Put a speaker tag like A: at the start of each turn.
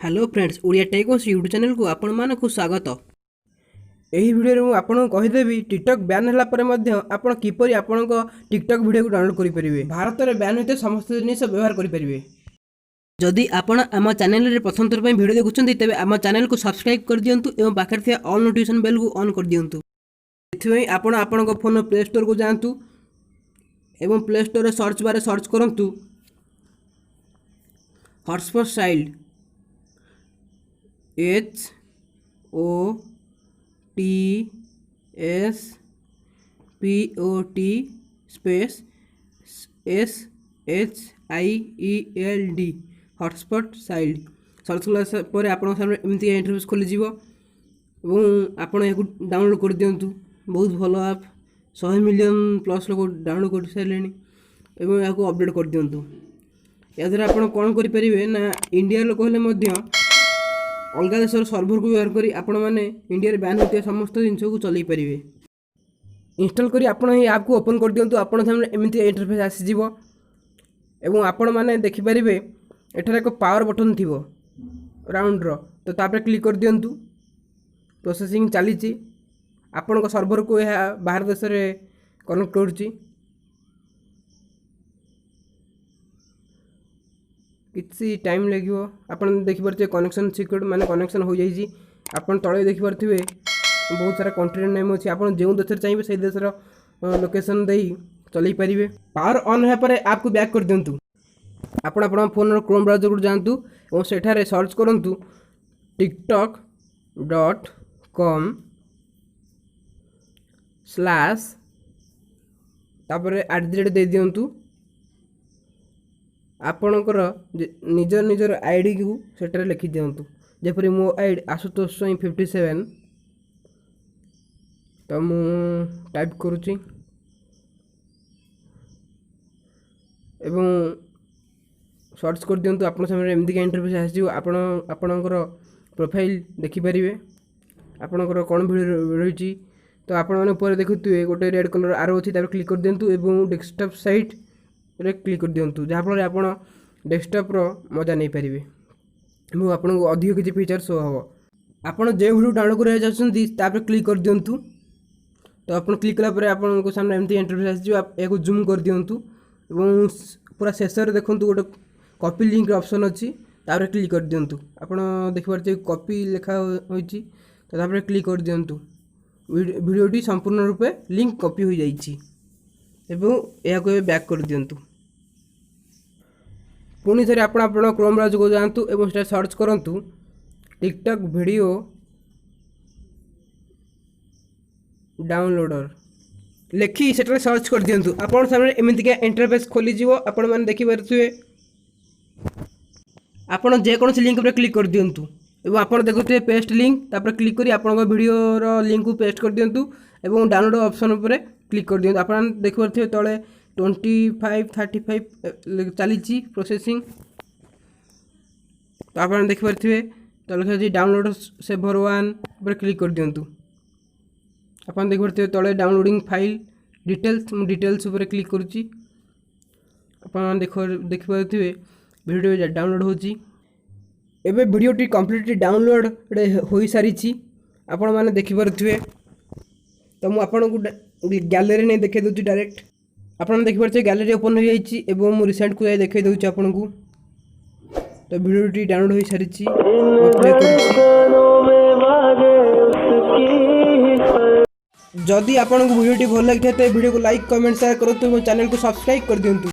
A: Hello friends, Odia techs YouTube channel को आपण मानक स्वागत। यही वीडियो में आपको कहीदेवी टिकटॉक बैन होला परे मध्य आपण किपरि आपण टिकटॉक वीडियो को डाउनलोड करि परिबे। भारत में बैन होते समस्त जिनिस व्यवहार करि परिबे। जदि आपण आम चैनल रे प्रथम थर वीडियो देखुछन्ती तेबे आम चैनल को सब्सक्राइब कर दियंतु एवं पाखर थिया ऑल नोटिफिकेशन बेल को ऑन कर दियंतु। एथिवई आपण आपण फोन प्ले स्टोर को जांतु एवं प्ले स्टोर रे सर्च बारे सर्च करंतु hotspot child HOTSPOT space SHIELD hotspot child search कला आपन सामने एमती इंटरफेस खोली जीवो एवं आपन याकू डाउनलोड कर दियंतु। बहुत भलो ऐप 100 मिलियन प्लस लोग डाउनलोड कर सारेलेनी एवं याकू अपडेट कर दियंतु। या द्वारा आपन कोन करि परिबे ना इंडिया लोक होले मध्य अलग देशर सर्भर को व्यवहार करी आपण मैंने इंडिया बैन होते समस्त जिन को चल पारे। इंस्टॉल करी आपण ये ऐप को ओपन कर दियंतु। आपण सामने एमती इंटरफेस आसीजिव एवं आपण मैंने देखिपारे एठार एक पावर बटन थी राउंड रो तो तापर क्लिक कर दियंतु। प्रोसेसिंग चली आपण सर्भर को यह बाहर देश में कनेक्ट करुच्ची। किसी टाइम लगे आपन देखिपे कनेक्शन सिक्योर माने कनेक्शन हो जाइए। आपन तले देखिपे बहुत सारा कंट्री नेम अच्छी आपन जो देश चाहिए से देशर लोकेशन दे चल पारे। पावर ऑन है ऐप को बैक कर दिंतु। आपण फोन क्रोम ब्राउजर को जातु और सेठारे सर्च करंतु tiktok.com/@ दे दियंतु। आपणकर निजर निजर आईडी को सेटारे लिखि दियंतु। जेपरि मो आईडी आशुतोष 57 तो मु टाइप करूची एवं सर्च कर दियंतु। आपण सामने एमदी का इंटरफेस आसीयो। आपणकर प्रोफाइल देखि परिबे आपणकर कोन वीडियो रहिची तो आपण माने ऊपर देखुतुए गोटे रेड कलर आरो अछि तापर क्लिक कर दियंतु एवं डेस्कटॉप साइट रे क्लिक कर दियंतु जहाँ फल आप डेस्कटॉप रो मजा नहीं पारे और आपन को अधिक किसी फीचर शो हम। आपड़ जो वीडियो डाउनलोड कर चाहते क्लिक कर दियंतु। तो आप क्लिक कला आपन को सामने एमती इंटरफेस आसीजो। आप एक जूम कर दियंतु एवं पूरा शेष देखु गोटे कॉपी लिंक ऑप्शन अच्छी तापर क्लिक कर दियंतु। आपन देखिपारे कॉपी लिखा होइची तो तापर क्लिक कर दियंतु। वीडियोटी संपूर्ण रूपे लिंक कॉपी हो जाइए एवं यह बैक कर दियंतु। पुणी थे आप क्रोम ब्राउजर को जातु एवं से सर्च करंतु टिकटॉक वीडियो डाउनलोडर लिखि से सर्च कर दियंतु। आपन सामने एमतीका इंटरफेस खोली जीवो। आपण माने देखि पारुथिबे आपण जे कोनसी लिंक पर क्लिक कर दियंतु एवं आपण देखुथिबे पेस्ट लिंक तापर क्लिक करी आपण वीडियो रो लिंक को पेस्ट कर दियंतु एवं डाउनलोड ऑप्शन पर क्लिक कर दियंतु। आपण देखि पारुथिबे तळे 2535 चली प्रोसेसिंग तो आप देखिपे तले डाउनलोड सेवर 1 पर क्लिक कर दियंतु। आप देखिपे तले डाउनलोडिंग फाइल डिटेल्स पर क्लिक करुच्ची। आप देखिपे वीडियो डाउनलोड होची। एबे वीडियोटी कंप्लीटली डाउनलोड हो सारी आपण माने देखिपे तो मु आपन को गैलरी नहीं देखे दूची डायरेक्ट। आपन देखिपे गैलरी ओपन हो जाइए एवं मु रिसेंट को देखे दूची आपन को। तो वीडियोटी डाउनलोड हो सारी जदि आपन को वीडियोटी भल लगे तो वीडियो को लाइक कमेंट शेयर करूँ चैनल को सब्सक्राइब कर दियंतु।